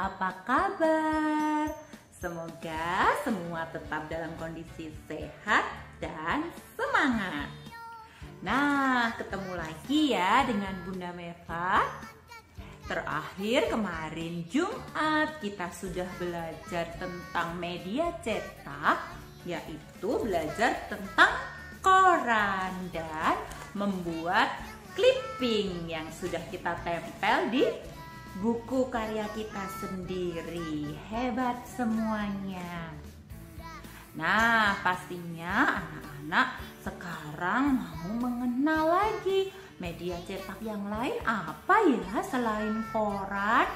apa kabar? Semoga semua tetap dalam kondisi sehat dan semangat. Nah, ketemu lagi ya dengan Bunda Meva. Terakhir kemarin Jumat kita sudah belajar tentang media cetak, yaitu belajar tentang koran dan membuat clipping yang sudah kita tempel di buku karya kita sendiri. Hebat semuanya. Nah, pastinya anak-anak sekarang mau mengenal lagi media cetak yang lain apa ya selain koran.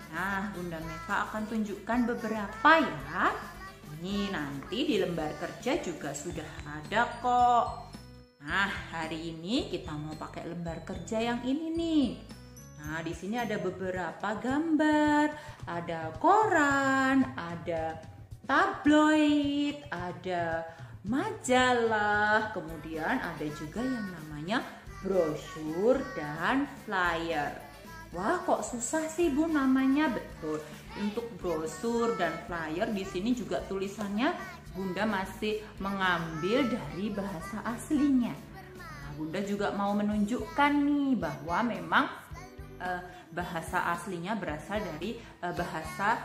Nah, Bunda Meva akan tunjukkan beberapa ya. Ini nanti di lembar kerja juga sudah ada kok. Nah, hari ini kita mau pakai lembar kerja yang ini nih. Nah, di sini ada beberapa gambar, ada koran, ada tabloid, ada majalah, kemudian ada juga yang namanya brosur dan flyer. Wah, kok susah sih Bu namanya? Betul. Untuk brosur dan flyer di sini juga tulisannya Bunda masih mengambil dari bahasa aslinya. Nah, Bunda juga mau menunjukkan nih bahwa memang bahasa aslinya berasal dari bahasa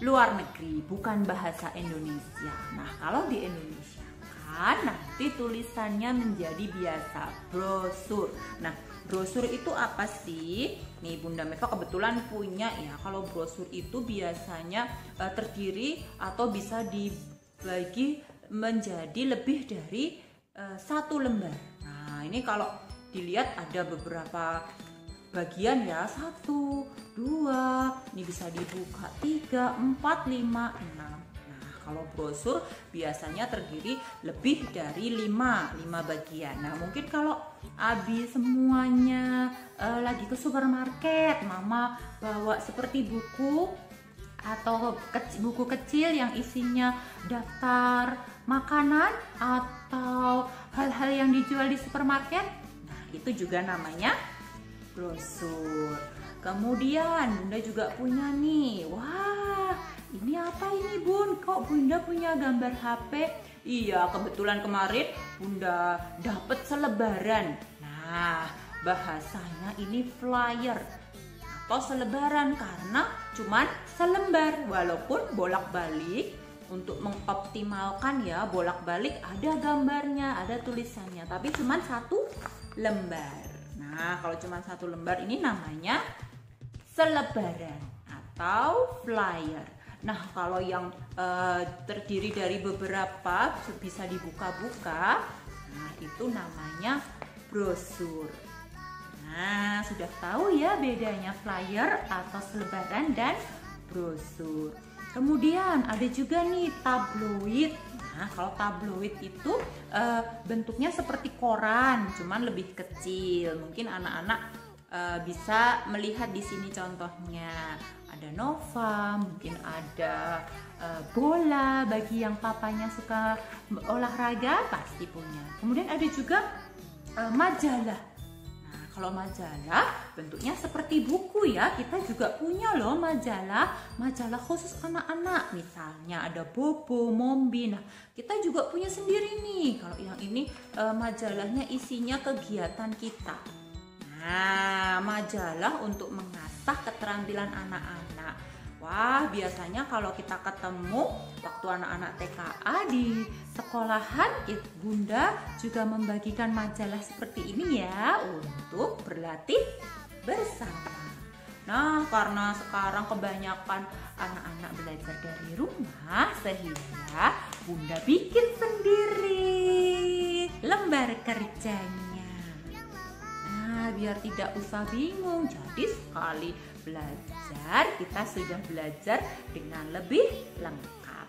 luar negeri, bukan bahasa Indonesia. Nah, kalau di Indonesia kan nanti tulisannya menjadi biasa brosur. Nah, brosur itu apa sih? Nih Bunda Meva kebetulan punya ya. Kalau brosur itu biasanya terdiri atau bisa dibagi menjadi lebih dari satu lembar. Nah, ini kalau dilihat ada beberapa bagian ya, 1, 2, ini bisa dibuka 3, 4, 5, 6. Nah, kalau brosur biasanya terdiri lebih dari 5 bagian. Nah, mungkin kalau habis semuanya lagi ke supermarket, Mama bawa seperti buku atau buku kecil yang isinya daftar makanan atau hal-hal yang dijual di supermarket. Nah, itu juga namanya brosur. Kemudian Bunda juga punya nih. Wah, ini apa ini Bun? Kok Bunda punya gambar HP? Iya, kebetulan kemarin Bunda dapat selebaran. Nah, bahasanya ini flyer atau selebaran karena cuman selembar. Walaupun bolak-balik untuk mengoptimalkan ya, bolak-balik ada gambarnya, ada tulisannya, tapi cuman satu lembar. Nah, kalau cuma satu lembar ini namanya selebaran atau flyer. Nah, kalau yang terdiri dari beberapa bisa dibuka-buka, nah itu namanya brosur. Nah, sudah tahu ya bedanya flyer atau selebaran dan brosur. Kemudian ada juga nih tabloid. Nah, kalau tabloid itu bentuknya seperti koran, cuman lebih kecil. Mungkin anak-anak bisa melihat di sini contohnya. Ada Nova, mungkin ada bola bagi yang papanya suka olahraga pasti punya. Kemudian ada juga majalah. Nah, kalau majalah bentuknya seperti buku ya. Kita juga punya loh majalah khusus anak-anak. Misalnya ada Bobo, Mombi. Nah, kita juga punya sendiri nih. Kalau yang ini majalahnya isinya kegiatan kita. Nah, majalah untuk mengasah keterampilan anak-anak. Wah, biasanya kalau kita ketemu waktu anak-anak TKA di sekolahan, Bunda juga membagikan majalah seperti ini ya untuk berlatih bersama. Nah, karena sekarang kebanyakan anak-anak belajar dari rumah, sehingga Bunda bikin sendiri lembar kerjanya. Nah, biar tidak usah bingung, jadi sekali belajar kita sudah belajar dengan lebih lengkap.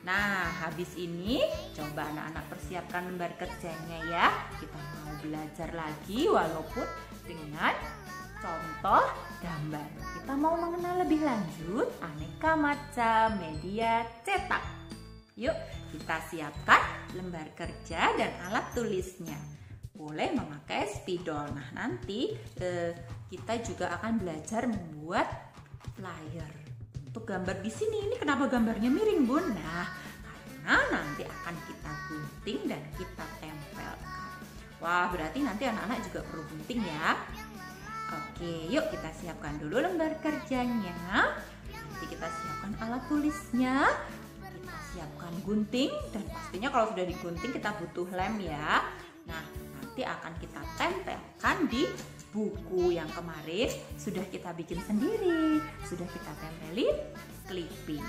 Nah, habis ini coba anak-anak persiapkan lembar kerjanya ya. Kita mau belajar lagi walaupun dengan contoh gambar. Kita mau mengenal lebih lanjut aneka macam media cetak. Yuk, kita siapkan lembar kerja dan alat tulisnya. Boleh memakai spidol. Nah, nanti kita juga akan belajar membuat flyer. Untuk gambar di sini, ini kenapa gambarnya miring, Bun? Nah, karena nanti akan kita gunting dan kita tempelkan. Wah, berarti nanti anak-anak juga perlu gunting ya. Oke, yuk kita siapkan dulu lembar kerjanya. Nanti kita siapkan alat tulisnya. Kita siapkan gunting, dan pastinya kalau sudah digunting kita butuh lem ya. Nah, nanti akan kita tempelkan di buku yang kemarin sudah kita bikin sendiri, sudah kita tempelin clipping.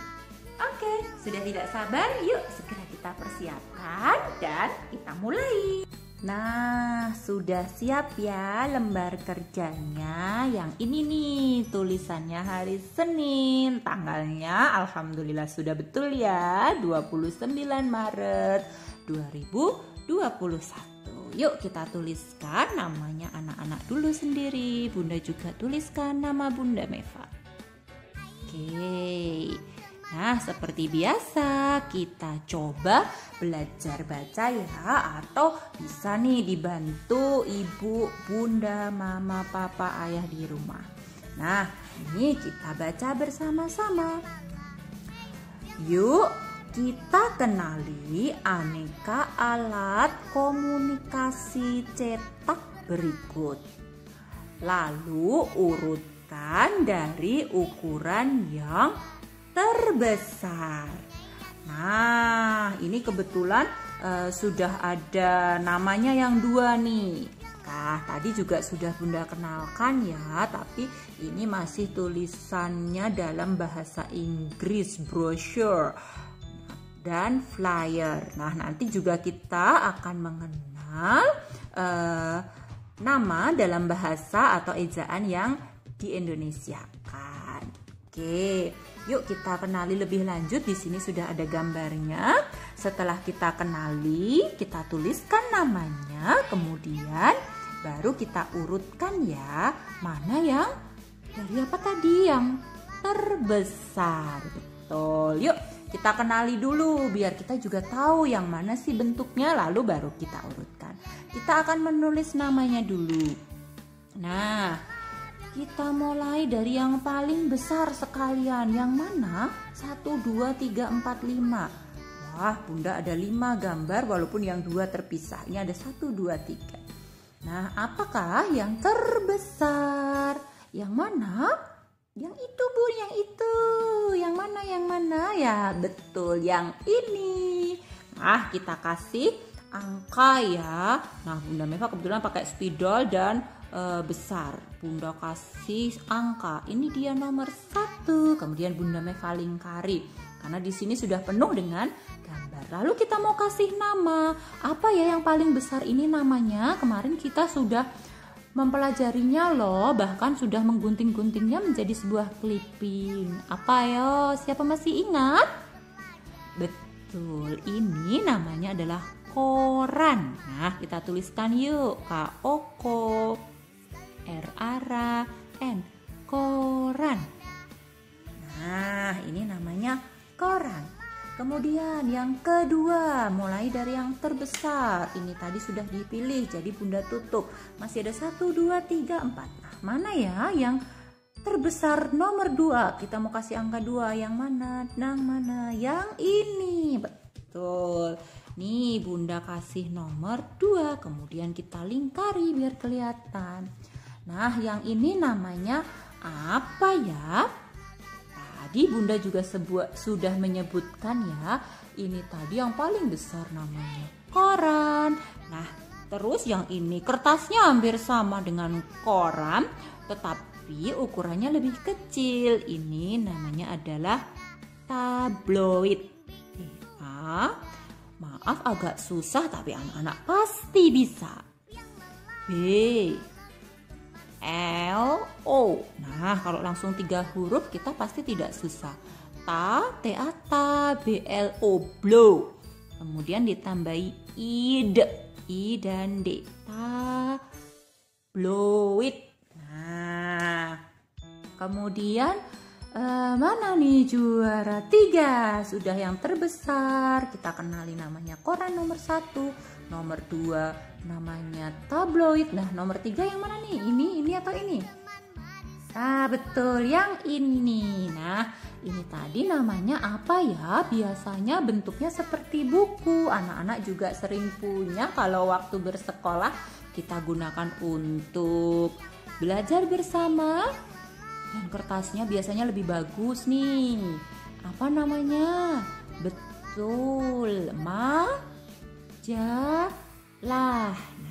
Oke, sudah tidak sabar, yuk segera kita persiapkan dan kita mulai. Nah, sudah siap ya lembar kerjanya. Yang ini nih, tulisannya hari Senin, tanggalnya alhamdulillah sudah betul ya, 29 Maret 2021. Yuk kita tuliskan namanya anak-anak dulu sendiri. Bunda juga tuliskan nama Bunda Meva. Oke. Nah, seperti biasa kita coba belajar baca ya, atau bisa nih dibantu ibu, bunda, mama, papa, ayah di rumah. Nah, ini kita baca bersama-sama. Yuk kita kenali aneka alat komunikasi cetak berikut. Lalu urutkan dari ukuran yang terbesar. Nah, ini kebetulan sudah ada namanya yang dua nih. Nah, tadi juga sudah Bunda kenalkan ya, tapi ini masih tulisannya dalam bahasa Inggris, brochure dan flyer. Nah, nanti juga kita akan mengenal nama dalam bahasa atau ejaan yang di Indonesiakan. Oke, yuk kita kenali lebih lanjut. Di sini sudah ada gambarnya. Setelah kita kenali, kita tuliskan namanya, kemudian baru kita urutkan ya, mana yang dari apa tadi yang terbesar. Betul. Yuk kita kenali dulu biar kita juga tahu yang mana sih bentuknya, lalu baru kita urutkan. Kita akan menulis namanya dulu. Nah, kita mulai dari yang paling besar sekalian. Yang mana? 1, 2, 3, 4, 5. Wah, Bunda ada 5 gambar walaupun yang 2 terpisah. Ini ada 1, 2, 3. Nah, apakah yang terbesar? Yang mana? Yang itu, Bu, yang itu. Yang mana? Yang mana? Ya, betul, yang ini. Nah, kita kasih angka ya. Nah, Bunda Meva kebetulan pakai spidol dan besar. Bunda kasih angka. Ini dia nomor 1. Kemudian Bunda Meva lingkari. Karena di sini sudah penuh dengan gambar. Lalu kita mau kasih nama. Apa ya yang paling besar ini namanya? Kemarin kita sudah mempelajarinya loh, bahkan sudah menggunting-guntingnya menjadi sebuah clipping. Apa yo? Siapa masih ingat? Betul, ini namanya adalah koran. Nah, kita tuliskan yuk. K-O-K R-A-R-A-N, koran. Nah, ini namanya koran. Kemudian yang kedua, mulai dari yang terbesar. Ini tadi sudah dipilih, jadi Bunda tutup. Masih ada 1, 2, 3, 4. Nah, mana ya yang terbesar nomor 2? Kita mau kasih angka 2. Yang mana? Yang mana? Yang ini. Betul. Nih, Bunda kasih nomor 2. Kemudian kita lingkari biar kelihatan. Nah, yang ini namanya apa ya? Tadi Bunda juga sudah menyebutkan ya, ini tadi yang paling besar namanya koran. Nah, terus yang ini kertasnya hampir sama dengan koran, tetapi ukurannya lebih kecil. Ini namanya adalah tabloid. Maaf agak susah, tapi anak-anak pasti bisa. B L-O. Nah, kalau langsung 3 huruf kita pasti tidak susah. Ta, B-L-O, blow. Kemudian ditambahi id, I dan D. Ta, blow it. Nah, kemudian mana nih juara 3? Sudah yang terbesar. Kita kenali namanya koran nomor 1. Nomor 2 namanya tabloid. Nah, nomor 3 yang mana nih? Ini atau ini? Ah, betul, yang ini. Nah, ini tadi namanya apa ya? Biasanya bentuknya seperti buku. Anak-anak juga sering punya kalau waktu bersekolah kita gunakan untuk belajar bersama. Dan kertasnya biasanya lebih bagus nih. Apa namanya? Betul, majalah.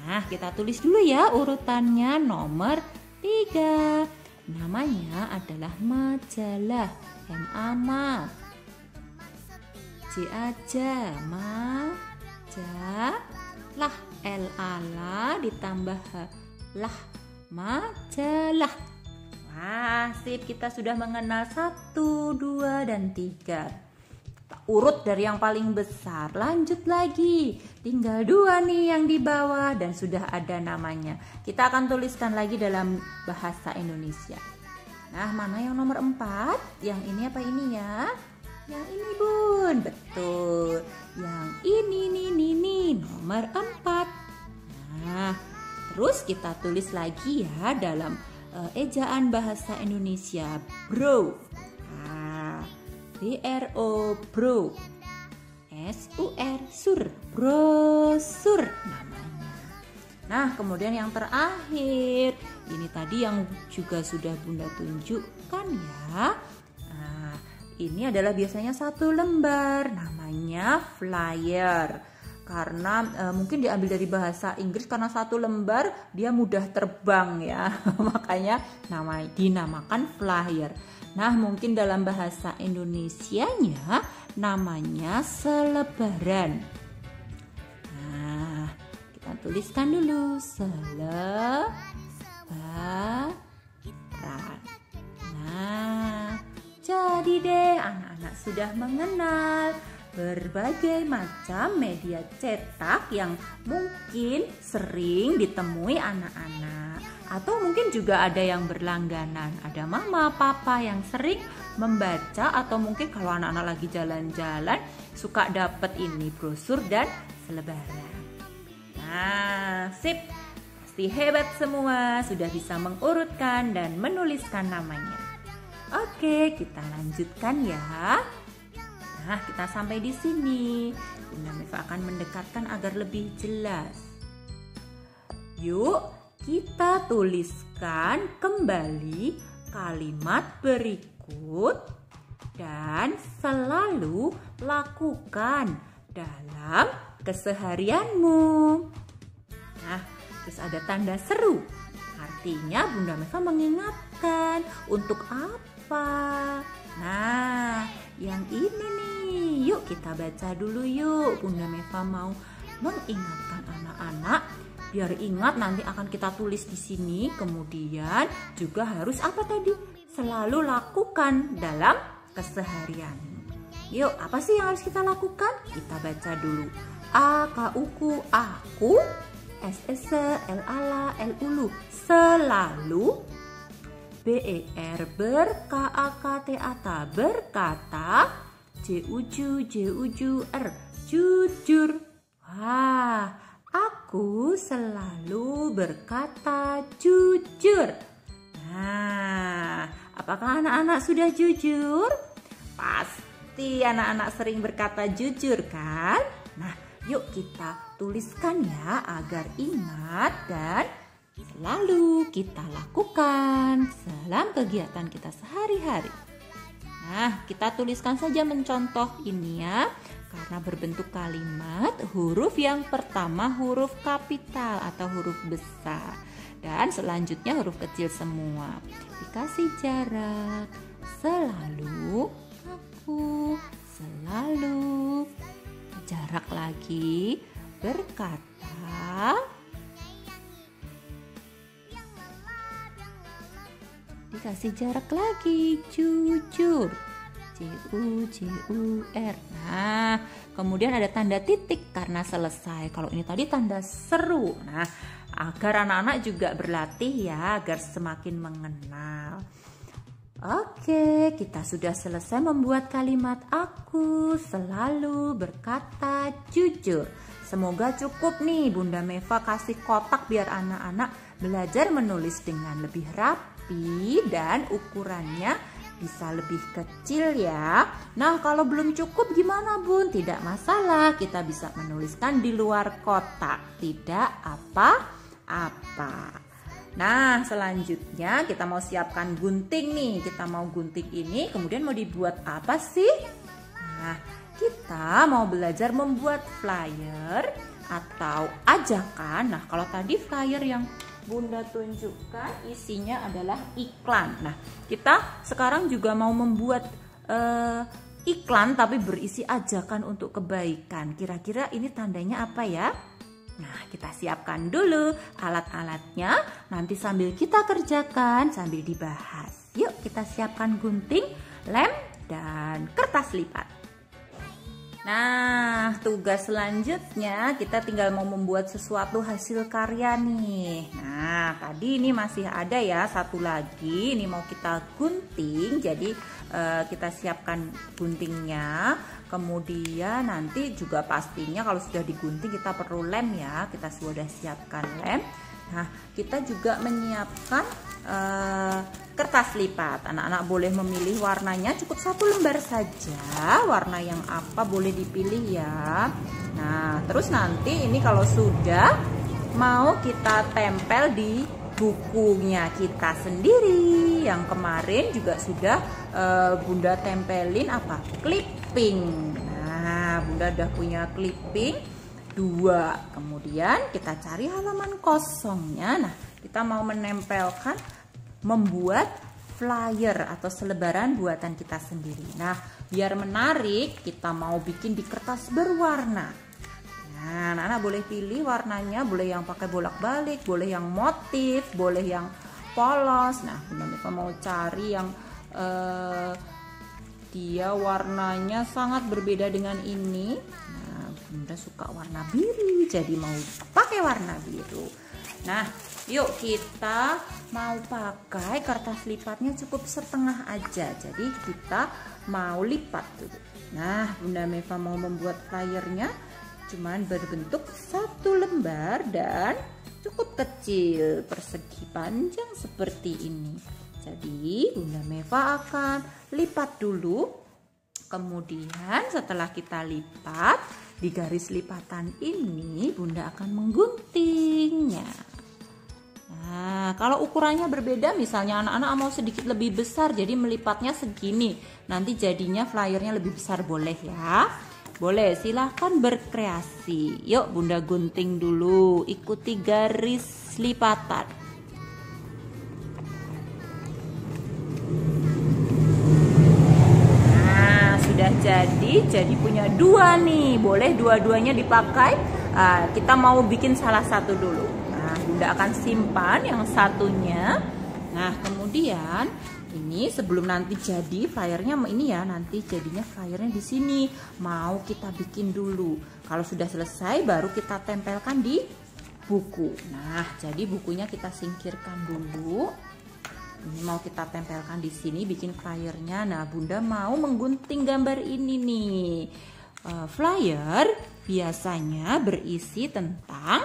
Nah, kita tulis dulu ya urutannya. Nomor 3. Namanya adalah majalah. M-A-Ma. J-A-Ja. Majalah. L-A-La ditambah H-lah. Majalah. Wah, sip, kita sudah mengenal 1, 2, dan 3. Urut dari yang paling besar, lanjut lagi. Tinggal 2 nih yang di bawah dan sudah ada namanya. Kita akan tuliskan lagi dalam bahasa Indonesia. Nah, mana yang nomor 4? Yang ini apa ini ya? Yang ini, Bun. Betul. Yang ini nih, nomor 4. Nah, terus kita tulis lagi ya dalam ejaan bahasa Indonesia, bro. B-R-O, bro. S-U-R, sur, brosur namanya. Nah, kemudian yang terakhir, ini tadi yang juga sudah Bunda tunjukkan ya. Nah, ini adalah biasanya 1 lembar, namanya flyer. Karena mungkin diambil dari bahasa Inggris, karena 1 lembar dia mudah terbang ya. Makanya dinamakan flyer. Nah, mungkin dalam bahasa Indonesianya namanya selebaran. Nah, kita tuliskan dulu selebaran. Nah, jadi deh anak-anak sudah mengenal berbagai macam media cetak yang mungkin sering ditemui anak-anak. Atau mungkin juga ada yang berlangganan. Ada mama, papa yang sering membaca, atau mungkin kalau anak-anak lagi jalan-jalan suka dapat ini brosur dan selebaran. Nah, sip. Pasti hebat semua, sudah bisa mengurutkan dan menuliskan namanya. Oke, kita lanjutkan ya. Nah, kita sampai di sini. Bunda Meva akan mendekatkan agar lebih jelas. Yuk, kita tuliskan kembali kalimat berikut dan selalu lakukan dalam keseharianmu. Nah, terus ada tanda seru. Artinya Bunda Meva mengingatkan untuk apa? Nah, yang ini nih. Yuk kita baca dulu yuk. Bunda Meva mau mengingatkan anak-anak biar ingat, nanti akan kita tulis di sini. Kemudian juga harus apa tadi? Selalu lakukan dalam keseharian. Yuk, apa sih yang harus kita lakukan? Kita baca dulu. A, K, U, K, aku. S, S, L, A, L, L, U, selalu. B, E, R, ber, K, A, K, T, A, ta, berkata. J, U, J, R, jujur. Wah, aku selalu berkata jujur. Nah, apakah anak-anak sudah jujur? Pasti anak-anak sering berkata jujur kan? Nah, yuk kita tuliskan ya agar ingat dan selalu kita lakukan dalam kegiatan kita sehari-hari. Nah, kita tuliskan saja mencontoh ini ya. Karena berbentuk kalimat, huruf yang pertama huruf kapital atau huruf besar. Dan selanjutnya huruf kecil semua. Dikasih jarak. Selalu, aku, selalu. Jarak lagi, berkata. Dikasih jarak lagi, jujur. J-U-R. Nah, kemudian ada tanda titik karena selesai. Kalau ini tadi tanda seru. Nah, agar anak-anak juga berlatih ya, agar semakin mengenal. Oke, kita sudah selesai membuat kalimat aku selalu berkata jujur. Semoga cukup nih Bunda Meva kasih kotak biar anak-anak belajar menulis dengan lebih rapi dan ukurannya bisa lebih kecil ya. Nah, kalau belum cukup gimana Bun? Tidak masalah, kita bisa menuliskan di luar kotak, tidak apa-apa. Nah, selanjutnya kita mau siapkan gunting nih. Kita mau gunting ini, kemudian mau dibuat apa sih? Nah, kita mau belajar membuat flyer atau ajakan. Nah, kalau tadi flyer yang Bunda tunjukkan isinya adalah iklan. Nah, kita sekarang juga mau membuat iklan tapi berisi ajakan untuk kebaikan. Kira-kira ini tandanya apa ya? Nah, kita siapkan dulu alat-alatnya. Nanti sambil kita kerjakan, sambil dibahas. Yuk, kita siapkan gunting, lem, dan kertas lipat. Nah, tugas selanjutnya kita tinggal mau membuat sesuatu hasil karya nih. Nah, tadi ini masih ada ya satu lagi. Ini mau kita gunting. Jadi kita siapkan guntingnya. Kemudian nanti juga pastinya kalau sudah digunting kita perlu lem ya. Kita sudah siapkan lem. Nah, kita juga menyiapkan kertas lipat. Anak-anak boleh memilih warnanya, cukup satu lembar saja. Warna yang apa boleh dipilih ya. Nah, terus nanti ini kalau sudah mau kita tempel di bukunya kita sendiri. Yang kemarin juga sudah Bunda tempelin apa? Clipping. Nah, Bunda udah punya clipping 2. Kemudian kita cari halaman kosongnya. Nah, kita mau membuat flyer atau selebaran buatan kita sendiri. Nah, biar menarik, kita mau bikin di kertas berwarna. Nah, anak-anak boleh pilih warnanya, boleh yang pakai bolak-balik, boleh yang motif, boleh yang polos. Nah, Bunda Meva mau cari yang dia warnanya sangat berbeda dengan ini. Nah, Bunda suka warna biru, jadi mau pakai warna biru. Nah, yuk kita mau pakai kertas lipatnya cukup setengah aja. Jadi kita mau lipat dulu. Nah, Bunda Meva mau membuat flyernya cuman berbentuk satu lembar dan cukup kecil, persegi panjang seperti ini. Jadi Bunda Meva akan lipat dulu. Kemudian setelah kita lipat, di garis lipatan ini Bunda akan mengguntingnya. Nah, kalau ukurannya berbeda, misalnya anak-anak mau sedikit lebih besar, jadi melipatnya segini. Nanti jadinya flyernya lebih besar, boleh ya? Boleh, silahkan berkreasi. Yuk Bunda gunting dulu, ikuti garis lipatan. Nah, sudah jadi punya 2 nih. Boleh dua-duanya dipakai. Kita mau bikin salah satu dulu. Nah, Bunda akan simpan yang satunya. Nah, kemudian ini sebelum nanti jadi flyernya ini ya, nanti jadinya flyernya di sini. Mau kita bikin dulu. Kalau sudah selesai baru kita tempelkan di buku. Nah, jadi bukunya kita singkirkan dulu. Ini mau kita tempelkan di sini, bikin flyernya. Nah, Bunda mau menggunting gambar ini nih. Flyer biasanya berisi tentang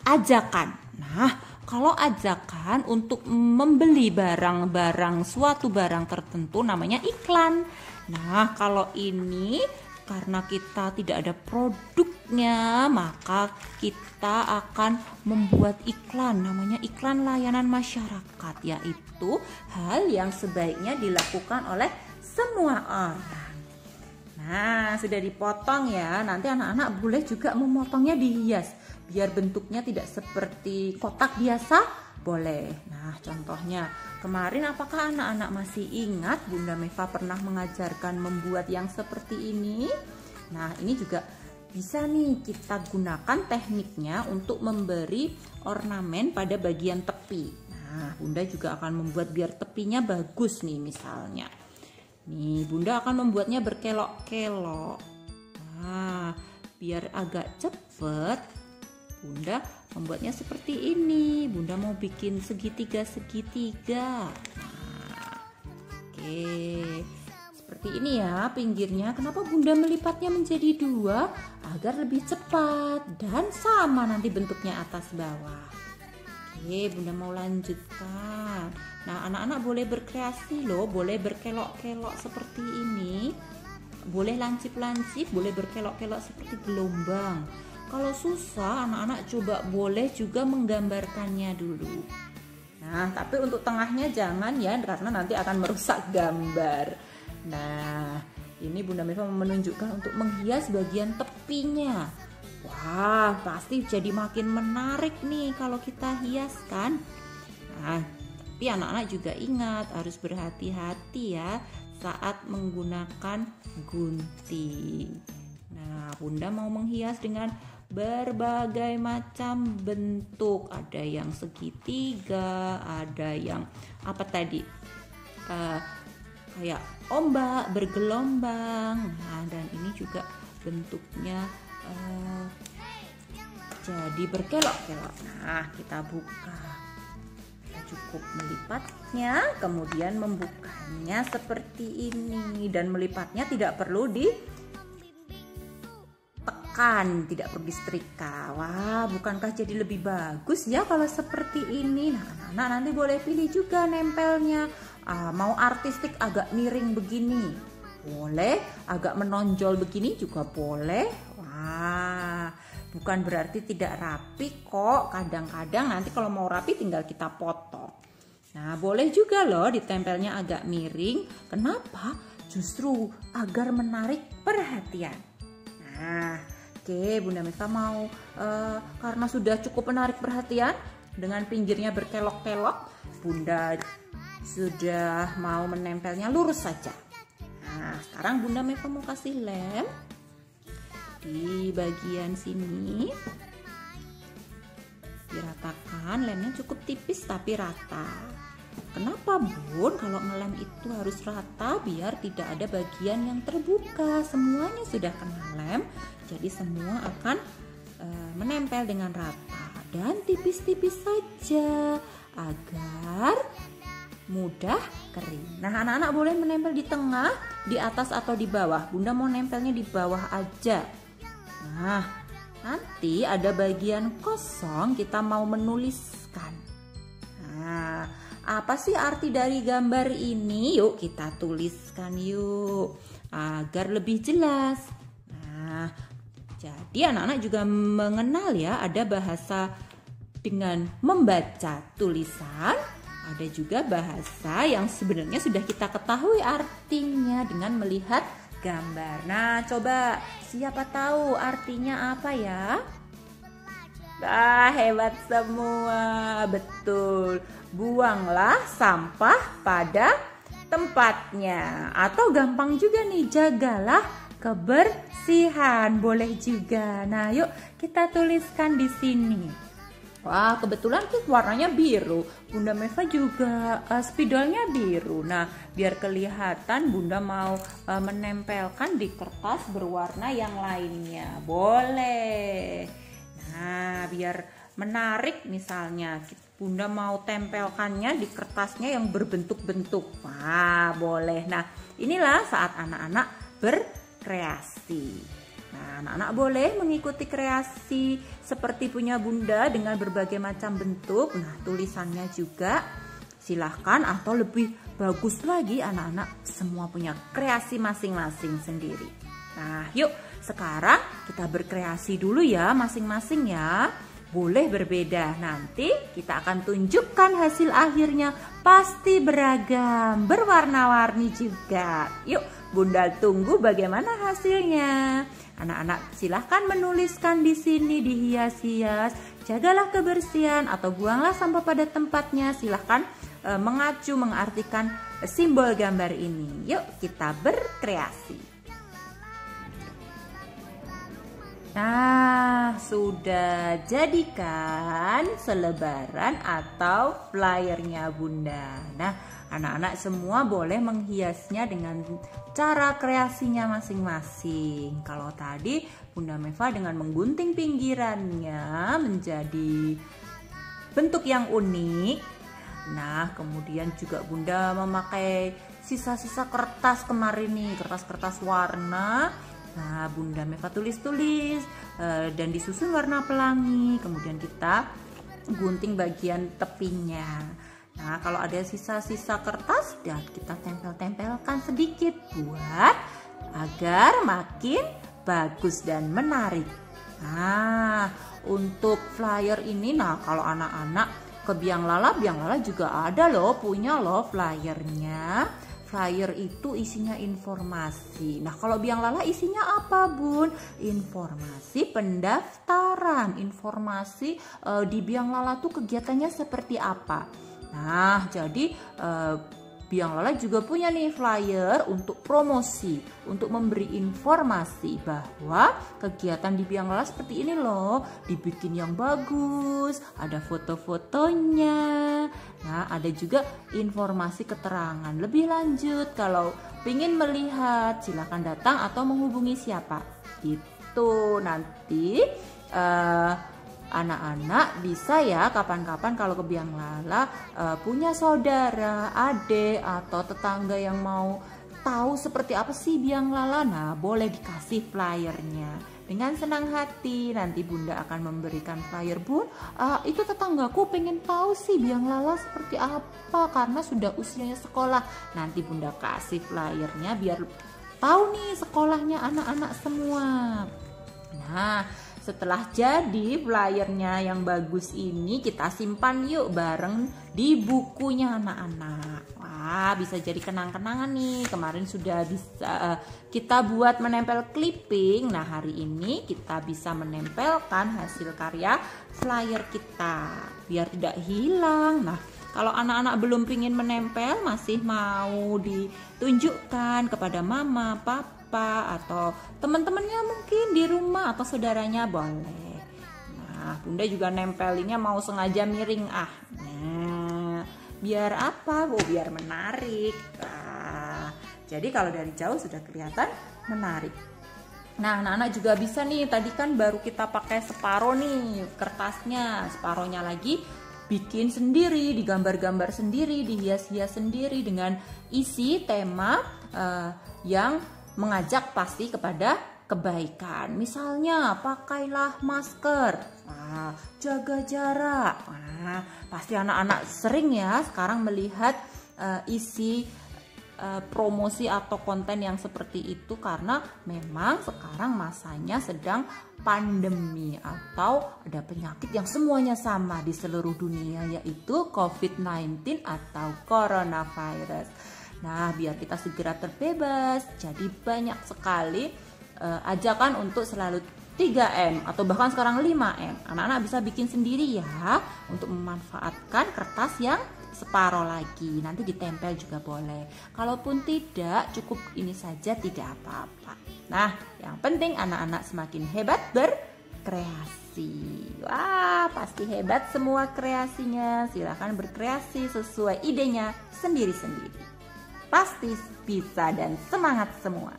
ajakan. Nah, kalau ajakan untuk membeli suatu barang tertentu namanya iklan. Nah, kalau ini karena kita tidak ada produknya, maka kita akan membuat iklan, namanya iklan layanan masyarakat, yaitu hal yang sebaiknya dilakukan oleh semua orang. Nah, sudah dipotong ya. Nanti anak-anak boleh juga memotongnya dihias, biar bentuknya tidak seperti kotak biasa, boleh. Nah, contohnya kemarin apakah anak-anak masih ingat Bunda Meva pernah mengajarkan membuat yang seperti ini? Nah, ini juga bisa nih kita gunakan tekniknya untuk memberi ornamen pada bagian tepi. Nah, Bunda juga akan membuat biar tepinya bagus nih misalnya. Nih, Bunda akan membuatnya berkelok-kelok. Nah, biar agak cepet, Bunda membuatnya seperti ini. Bunda mau bikin segitiga-segitiga. Nah, oke. Seperti ini ya pinggirnya. Kenapa Bunda melipatnya menjadi 2? Agar lebih cepat dan sama nanti bentuknya atas bawah. Oke, Bunda mau lanjutkan. Nah, anak-anak boleh berkreasi loh, boleh berkelok-kelok seperti ini. Boleh lancip-lancip, boleh berkelok-kelok seperti gelombang. Kalau susah, anak-anak coba boleh juga menggambarkannya dulu. Nah, tapi untuk tengahnya jangan ya, karena nanti akan merusak gambar. Nah, ini Bunda Meva menunjukkan untuk menghias bagian tepinya. Wah, pasti jadi makin menarik nih kalau kita hiaskan. Nah, tapi anak-anak juga ingat harus berhati-hati ya saat menggunakan gunting. Nah, Bunda mau menghias dengan berbagai macam bentuk. Ada yang segitiga, ada yang apa tadi? Kayak ombak bergelombang. Nah, dan ini juga bentuknya jadi berkelok-kelok. Nah, kita buka. Kita cukup melipatnya, kemudian membukanya seperti ini. Dan melipatnya tidak perlu ditekan, tidak perlu disetrika. Wah, bukankah jadi lebih bagus ya kalau seperti ini? Nah, anak-anak nanti boleh pilih juga nempelnya. Mau artistik agak miring begini, boleh. Agak menonjol begini juga boleh. Wah, bukan berarti tidak rapi kok. Kadang-kadang nanti kalau mau rapi tinggal kita potong. Nah, boleh juga loh ditempelnya agak miring. Kenapa? Justru agar menarik perhatian. Nah, oke, Bunda Meva mau karena sudah cukup menarik perhatian dengan pinggirnya berkelok-kelok, Bunda sudah mau menempelnya lurus saja. Nah, sekarang Bunda Meva mau kasih lem di bagian sini. Diratakan, lemnya cukup tipis tapi rata. Kenapa Bun? Kalau ngelem itu harus rata biar tidak ada bagian yang terbuka. Semuanya sudah kena lem, jadi semua akan menempel dengan rata dan tipis-tipis saja agar mudah kering. Nah, anak-anak boleh menempel di tengah, di atas atau di bawah. Bunda mau nempelnya di bawah aja. Nah, nanti ada bagian kosong kita mau menuliskan. Nah, apa sih arti dari gambar ini? Yuk kita tuliskan yuk agar lebih jelas. Nah, jadi anak-anak juga mengenal ya, ada bahasa dengan membaca tulisan, ada juga bahasa yang sebenarnya sudah kita ketahui artinya dengan melihat gambar. Nah, coba siapa tahu artinya apa ya? Hebat semua, betul. Buanglah sampah pada tempatnya. Atau gampang juga nih, jagalah kebersihan. Boleh juga. Nah, yuk kita tuliskan di sini. Wah, kebetulan tuh warnanya biru. Bunda Meva juga spidolnya biru. Nah, biar kelihatan Bunda mau menempelkan di kertas berwarna yang lainnya. Boleh. Nah, biar menarik misalnya Bunda mau tempelkannya di kertasnya yang berbentuk-bentuk. Wah, boleh. Nah, inilah saat anak-anak berkreasi. Nah, anak-anak boleh mengikuti kreasi seperti punya Bunda dengan berbagai macam bentuk. Nah, tulisannya juga silahkan, atau lebih bagus lagi anak-anak semua punya kreasi masing-masing sendiri. Nah, yuk sekarang kita berkreasi dulu ya masing-masing ya. Boleh berbeda, nanti kita akan tunjukkan hasil akhirnya. Pasti beragam, berwarna-warni juga. Yuk Bunda tunggu bagaimana hasilnya. Anak-anak silahkan menuliskan di sini, dihias-hias. Jagalah kebersihan atau buanglah sampah pada tempatnya. Silahkan mengacu, mengartikan simbol gambar ini. Yuk kita berkreasi. Nah, sudah jadikan selebaran atau flyernya Bunda. Nah, anak-anak semua boleh menghiasnya dengan cara kreasinya masing-masing. Kalau tadi Bunda Meva dengan menggunting pinggirannya menjadi bentuk yang unik. Nah, kemudian juga Bunda memakai sisa-sisa kertas kemarin nih, kertas-kertas warna. Nah, Bunda Meva tulis-tulis dan disusun warna pelangi. Kemudian kita gunting bagian tepinya. Nah, kalau ada sisa-sisa kertas, dan kita tempel-tempelkan sedikit buat agar makin bagus dan menarik. Nah, untuk flyer ini, nah kalau anak-anak ke Biang Lala juga ada loh, punya loh flyernya. Flyer itu isinya informasi. Nah, kalau Biang Lala isinya apa, Bun? Informasi pendaftaran, informasi di Biang Lala tuh kegiatannya seperti apa. Nah, jadi Biang Lala juga punya nih flyer untuk promosi, untuk memberi informasi bahwa kegiatan di Biang Lala seperti ini loh, dibikin yang bagus, ada foto-fotonya. Nah, ada juga informasi keterangan lebih lanjut. Kalau ingin melihat, silakan datang atau menghubungi siapa. Gitu, nanti anak-anak bisa ya kapan-kapan kalau ke Biang Lala punya saudara, adik atau tetangga yang mau tahu seperti apa sih Biang Lala. Nah, boleh dikasih flyernya. Dengan senang hati nanti Bunda akan memberikan flyer. Bun, itu tetanggaku pengen tahu sih Biang Lala seperti apa karena sudah usianya sekolah. Nanti Bunda kasih flyernya biar tahu nih sekolahnya anak-anak semua. Nah, setelah jadi flyernya yang bagus ini, kita simpan yuk bareng di bukunya anak-anak. Wah, bisa jadi kenang-kenangan nih. Kemarin sudah bisa kita buat menempel clipping. Nah, hari ini kita bisa menempelkan hasil karya flyer kita biar tidak hilang. Nah, kalau anak-anak belum pingin menempel, masih mau ditunjukkan kepada mama, papa, atau teman-temannya mungkin di rumah atau saudaranya, boleh. Nah, Bunda juga nempelinnya mau sengaja miring. Nah, biar apa? Biar menarik. Nah, jadi kalau dari jauh sudah kelihatan menarik. Nah, anak-anak juga bisa nih, tadi kan baru kita pakai separoh nih kertasnya, separohnya lagi bikin sendiri, digambar-gambar sendiri, dihias-hias sendiri dengan isi tema yang mengajak pasti kepada kebaikan. Misalnya, pakailah masker, jaga jarak. Pasti anak-anak sering ya sekarang melihat isi promosi atau konten yang seperti itu karena memang sekarang masanya sedang pandemi atau ada penyakit yang semuanya sama di seluruh dunia, yaitu COVID-19 atau coronavirus. Nah, biar kita segera terbebas, jadi banyak sekali ajakan untuk selalu 3M atau bahkan sekarang 5M. Anak-anak bisa bikin sendiri ya untuk memanfaatkan kertas yang separoh lagi. Nanti ditempel juga boleh. Kalaupun tidak, cukup ini saja tidak apa-apa. Nah, yang penting anak-anak semakin hebat berkreasi. Wah, pasti hebat semua kreasinya. Silakan berkreasi sesuai idenya sendiri-sendiri. Pasti bisa dan semangat semua.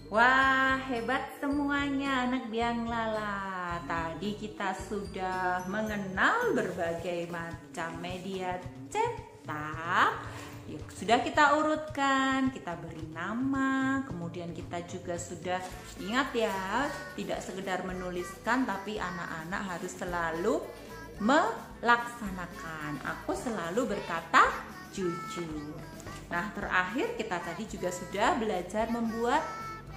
Wah, hebat semuanya anak Biang Lala. Tadi kita sudah mengenal berbagai macam media cetak. Ya, sudah kita urutkan, kita beri nama, kemudian kita juga sudah ingat ya, tidak sekedar menuliskan tapi anak-anak harus selalu melaksanakan. Aku selalu berkata jujur. Nah, terakhir kita tadi juga sudah belajar membuat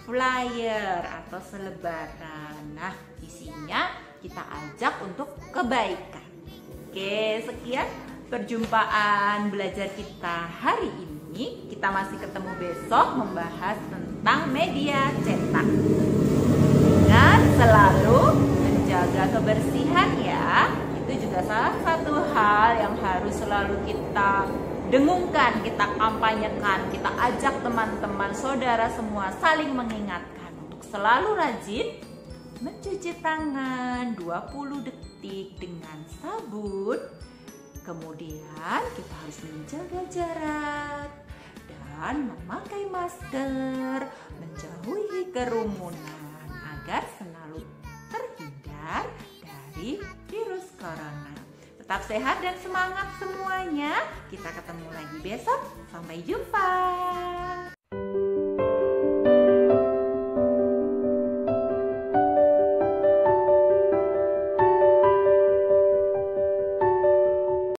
flyer atau selebaran. Nah, isinya kita ajak untuk kebaikan. Oke, sekian perjumpaan belajar kita hari ini. Kita masih ketemu besok membahas tentang media cetak. Dan selalu menjaga kebersihan ya. Itu juga salah satu hal yang harus selalu kita dengungkan, kita kampanyekan, kita ajak teman-teman, saudara semua saling mengingatkan untuk selalu rajin mencuci tangan 20 detik dengan sabun. Kemudian kita harus menjaga jarak dan memakai masker, menjauhi kerumunan agar selalu terhindar dari virus corona. Tetap sehat dan semangat semuanya. Kita ketemu lagi besok. Sampai jumpa.